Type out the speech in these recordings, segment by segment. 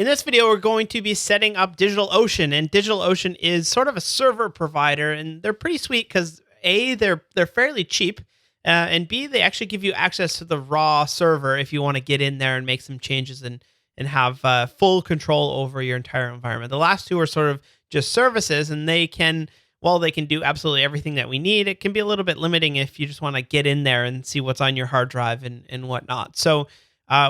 In this video, we're going to be setting up DigitalOcean, and DigitalOcean is sort of a server provider, and they're pretty sweet because A, they're fairly cheap, and B, they actually give you access to the raw server if you want to get in there and make some changes and have full control over your entire environment. The last two are sort of just services, and while they can do absolutely everything that we need, it can be a little bit limiting if you just want to get in there and see what's on your hard drive and whatnot. So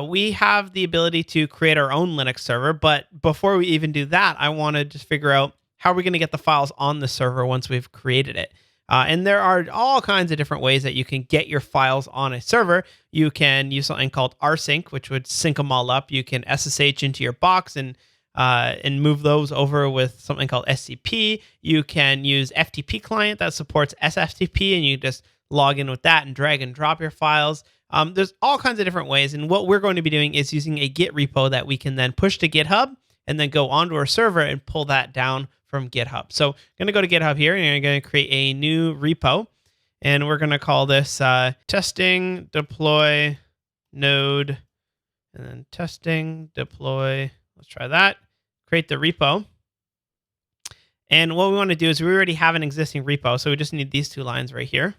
we have the ability to create our own Linux server, but before we even do that, I want to just figure out how we're going to get the files on the server once we've created it. And there are all kinds of different ways that you can get your files on a server. You can use something called rsync, which would sync them all up. You can SSH into your box and move those over with something called SCP. You can use FTP client that supports SFTP, and you just log in with that and drag and drop your files. There's all kinds of different ways, and what we're going to be doing is using a Git repo that we can then push to GitHub and then go onto our server and pull that down from GitHub. So I'm going to go to GitHub here, and I'm going to create a new repo, and we're going to call this testing deploy node, and then testing deploy. Let's try that. Create the repo. And what we want to do is we already have an existing repo, so we just need these two lines right here.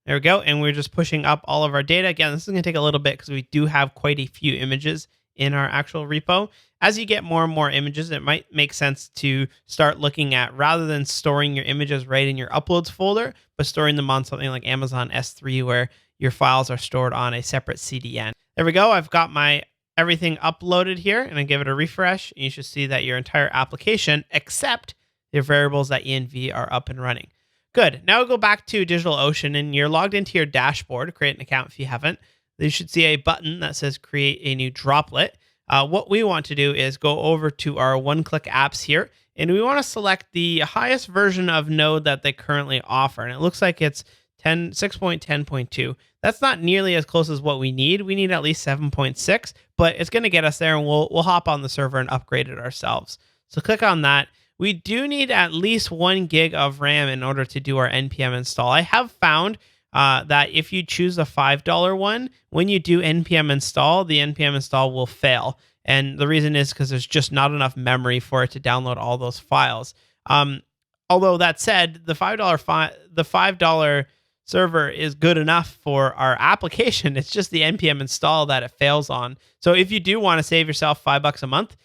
There we go. And we're just pushing up all of our data. Again, this is going to take a little bit because we do have quite a few images in our actual repo. As you get more and more images, it might make sense to start looking at, rather than storing your images right in your uploads folder, but storing them on something like Amazon S3 where your files are stored on a separate CDN. There we go. I've got my everything uploaded here, and I give it a refresh. And you should see that your entire application, except your variables.env, are up and running. Good. Now we'll go back to DigitalOcean, and you're logged into your dashboard. Create an account if you haven't. You should see a button that says create a new droplet. What we want to do is go over to our one-click apps here, and we want to select the highest version of Node that they currently offer. And it looks like it's 6.10.2. That's not nearly as close as what we need. We need at least 7.6, but it's going to get us there, and we'll hop on the server and upgrade it ourselves. So click on that. We do need at least 1 gig of RAM in order to do our npm install. I have found that if you choose the $5 one, when you do npm install, the npm install will fail. And the reason is because there's just not enough memory for it to download all those files. Although that said, the $5 server is good enough for our application. It's just the npm install that it fails on. So if you do want to save yourself $5 a month,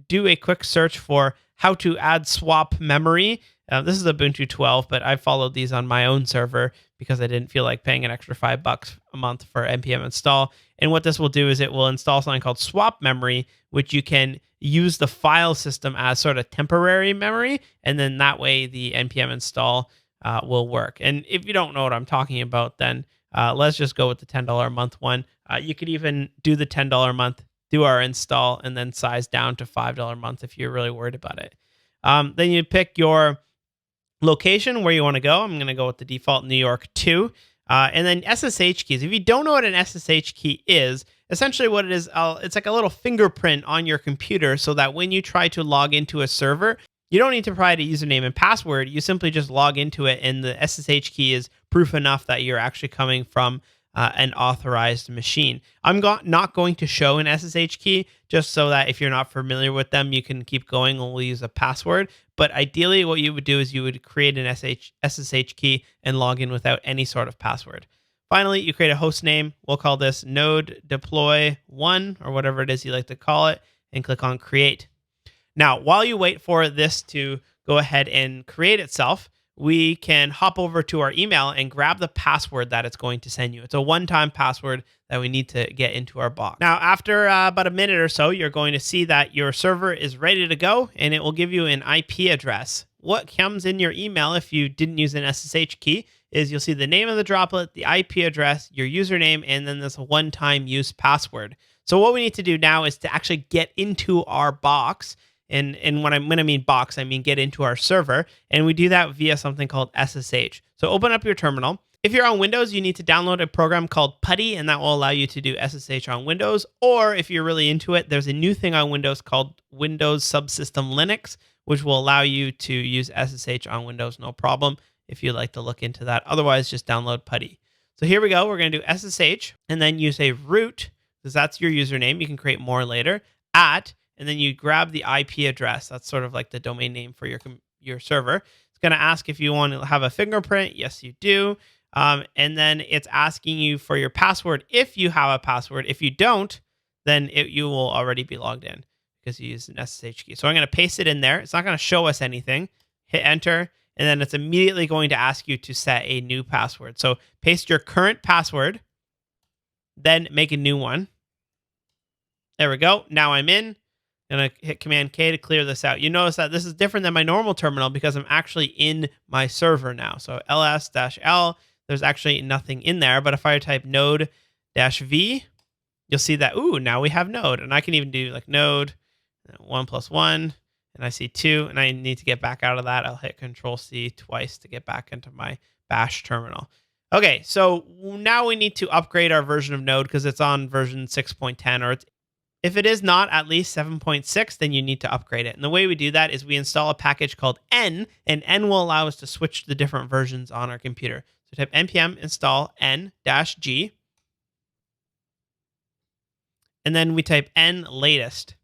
do a quick search for how to add swap memory. This is Ubuntu 12, but I followed these on my own server because I didn't feel like paying an extra $5 a month for npm install. And what this will do is it will install something called swap memory, which you can use the file system as sort of temporary memory, and then that way the npm install will work. And if you don't know what I'm talking about, then let's just go with the $10 a month one. You could even do the $10 a month, do our install, and then size down to $5 a month if you're really worried about it. Then you pick your location where you want to go. I'm going to go with the default New York 2. And then SSH keys. If you don't know what an SSH key is, essentially what it is, it's like a little fingerprint on your computer so that when you try to log into a server, you don't need to provide a username and password. You simply just log into it, and the SSH key is proof enough that you're actually coming from an authorized machine. I'm not going to show an SSH key just so that if you're not familiar with them, you can keep going and we'll use a password. But ideally, what you would do is you would create an SSH key and log in without any sort of password. Finally, you create a host name. We'll call this node deploy 1 or whatever it is you like to call it, and click on create. Now, while you wait for this to go ahead and create itself, we can hop over to our email and grab the password that it's going to send you. It's a one-time password that we need to get into our box. Now, after about a minute or so, you're going to see that your server is ready to go, and it will give you an IP address. What comes in your email if you didn't use an SSH key is you'll see the name of the droplet, the IP address, your username, and then this one-time use password. So what we need to do now is to actually get into our box. And when I mean box, I mean get into our server. And we do that via something called SSH. So open up your terminal. If you're on Windows, you need to download a program called PuTTY, and that will allow you to do SSH on Windows. Or if you're really into it, there's a new thing on Windows called Windows Subsystem Linux, which will allow you to use SSH on Windows, no problem, if you'd like to look into that. Otherwise, just download PuTTY. So here we go. We're going to do SSH and then use a root because that's your username. You can create more later. At, and then you grab the IP address. That's sort of like the domain name for your server. It's going to ask if you want to have a fingerprint. Yes, you do. And then it's asking you for your password if you have a password. If you don't, then you will already be logged in because you use an SSH key. So I'm going to paste it in there. It's not going to show us anything. Hit enter, and then it's immediately going to ask you to set a new password. So paste your current password, then make a new one. There we go. Now I'm in. I'm going to hit Command K to clear this out. You notice that this is different than my normal terminal because I'm actually in my server now. So ls-l, there's actually nothing in there. But if I type node-v, you'll see that, ooh, now we have node. And I can even do like node 1 + 1, and I see 2, and I need to get back out of that. I'll hit Control-C twice to get back into my bash terminal. Okay, so now we need to upgrade our version of Node because it's on version 6.10, or if it is not at least 7.6, then you need to upgrade it. And the way we do that is we install a package called n, and n will allow us to switch the different versions on our computer. So type npm install n-g, and then we type n latest.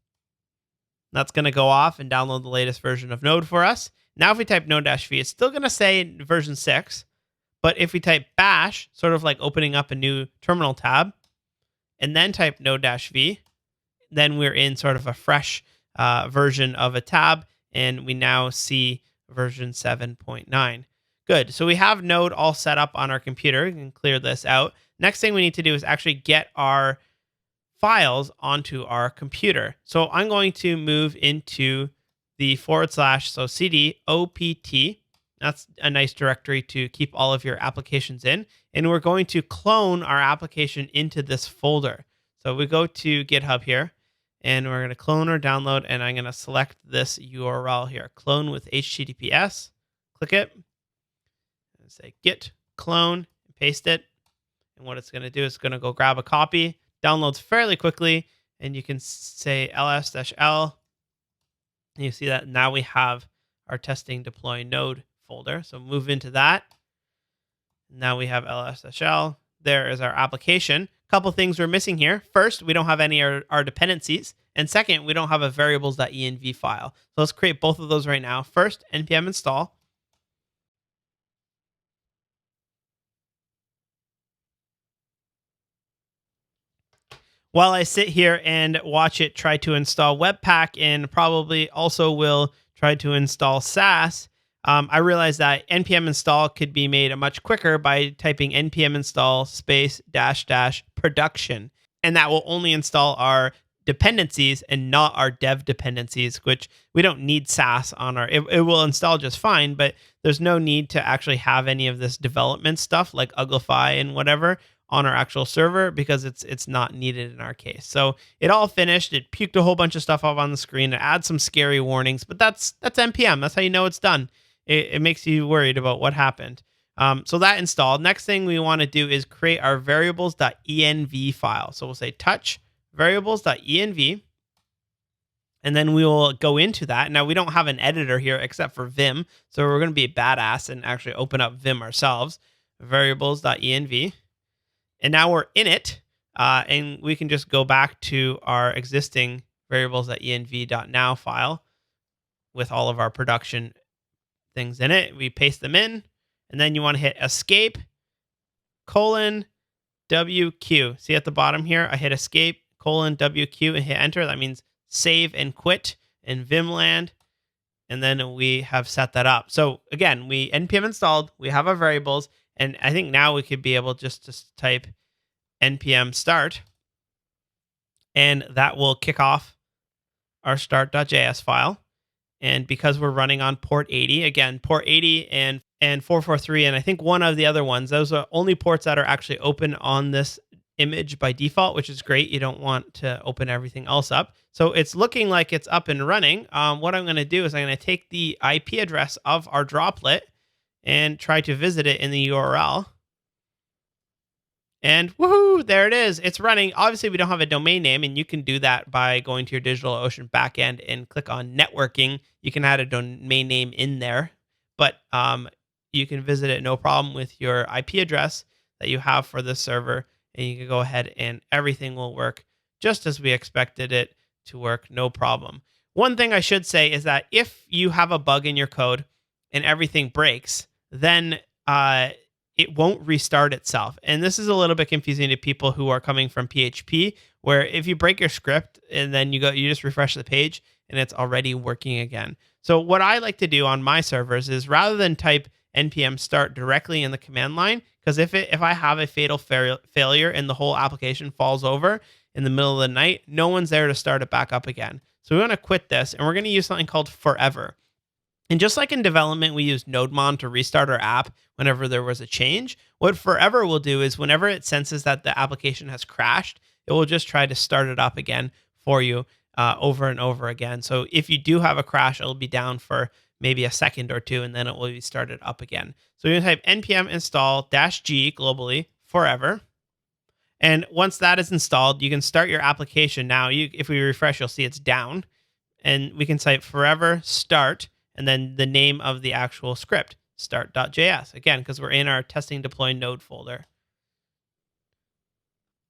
That's going to go off and download the latest version of Node for us. Now if we type node-v, it's still going to say version 6. But if we type bash, sort of like opening up a new terminal tab, and then type node-v, then we're in sort of a fresh version of a tab, and we now see version 7.9. Good. So we have Node all set up on our computer. We can clear this out. Next thing we need to do is actually get our files onto our computer. So I'm going to move into the /, so cd opt. That's a nice directory to keep all of your applications in. And we're going to clone our application into this folder. So we go to GitHub here, and we're going to clone or download, and I'm going to select this URL here, clone with HTTPS. Click it, and say git clone, and paste it. And what it's going to do is going to go grab a copy. Downloads fairly quickly, and you can say ls-l, and you see that now we have our testing deploy node folder. So move into that. Now we have ls-l. There is our application. A couple things we're missing here. First, we don't have any of our dependencies, and second, we don't have a variables.env file. So let's create both of those right now. First, npm install. While I sit here and watch it try to install Webpack and probably also will try to install Sass, I realized that npm install could be made much quicker by typing npm install space -- production. And that will only install our dependencies and not our dev dependencies, which we don't need Sass on our, it will install just fine, but there's no need to actually have any of this development stuff like Uglify and whatever on our actual server because it's not needed in our case. So it all finished. It puked a whole bunch of stuff up on the screen. It adds some scary warnings, but that's npm. That's how you know it's done. It makes you worried about what happened. So that installed. Next thing we want to do is create our variables.env file. So we'll say touch variables.env, and then we will go into that. Now we don't have an editor here except for Vim, so we're going to be badass and actually open up Vim ourselves. Variables.env. And now we're in it, and we can just go back to our existing variables.env.now file with all of our production things in it. We paste them in, and then you want to hit escape, :WQ. See at the bottom here, I hit escape, :WQ, and hit enter. That means save and quit in Vimland, and then we have set that up. So again, we npm installed, we have our variables, and I think now we could be able just to type npm start, and that will kick off our start.js file. And because we're running on port 80, again, port 80 and 443, and I think one of the other ones, those are only ports that are actually open on this image by default, which is great. You don't want to open everything else up. So it's looking like it's up and running. What I'm going to do is I'm going to take the IP address of our droplet and try to visit it in the URL. And woohoo, there it is. It's running. Obviously, we don't have a domain name, and you can do that by going to your DigitalOcean backend and click on networking. You can add a domain name in there, but you can visit it no problem with your IP address that you have for this server, and you can go ahead and everything will work just as we expected it to work, no problem. One thing I should say is that if you have a bug in your code and everything breaks, then it won't restart itself. And this is a little bit confusing to people who are coming from PHP, where if you break your script and then you just refresh the page and it's already working again. So what I like to do on my servers is rather than type npm start directly in the command line, because if I have a fatal failure and the whole application falls over in the middle of the night, no one's there to start it back up again. So we want to quit this, and we're going to use something called forever. And just like in development, we use nodemon to restart our app whenever there was a change. What forever will do is whenever it senses that the application has crashed, it will just try to start it up again for you over and over again. So if you do have a crash, it'll be down for maybe a second or two, and then it will be started up again. So you're going to type npm install -g globally forever. And once that is installed, you can start your application now. If we refresh, you'll see it's down. And we can type forever start, and then the name of the actual script, start.js. Again, because we're in our testing deploy node folder.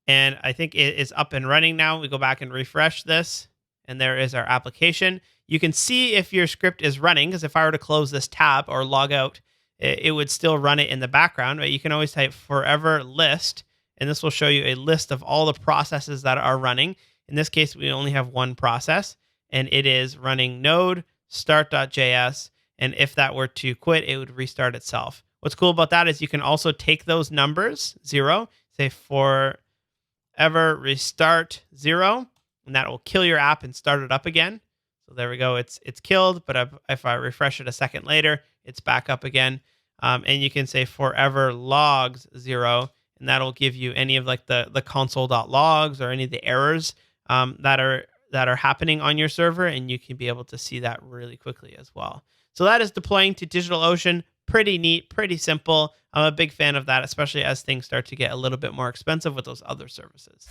And I think it is up and running now. We go back and refresh this, and there is our application. You can see if your script is running, because if I were to close this tab or log out, it would still run it in the background. But you can always type forever list, and this will show you a list of all the processes that are running. In this case, we only have one process, and it is running node start.js. And if that were to quit, it would restart itself. What's cool about that is you can also take those numbers, 0, say forever restart 0, and that will kill your app and start it up again. So there we go. It's killed, but if I refresh it a second later, it's back up again. And you can say forever logs 0, and that'll give you any of like the console.logs or any of the errors that are happening on your server, and you can be able to see that really quickly as well. So that is deploying to DigitalOcean. Pretty neat, pretty simple. I'm a big fan of that, especially as things start to get a little bit more expensive with those other services.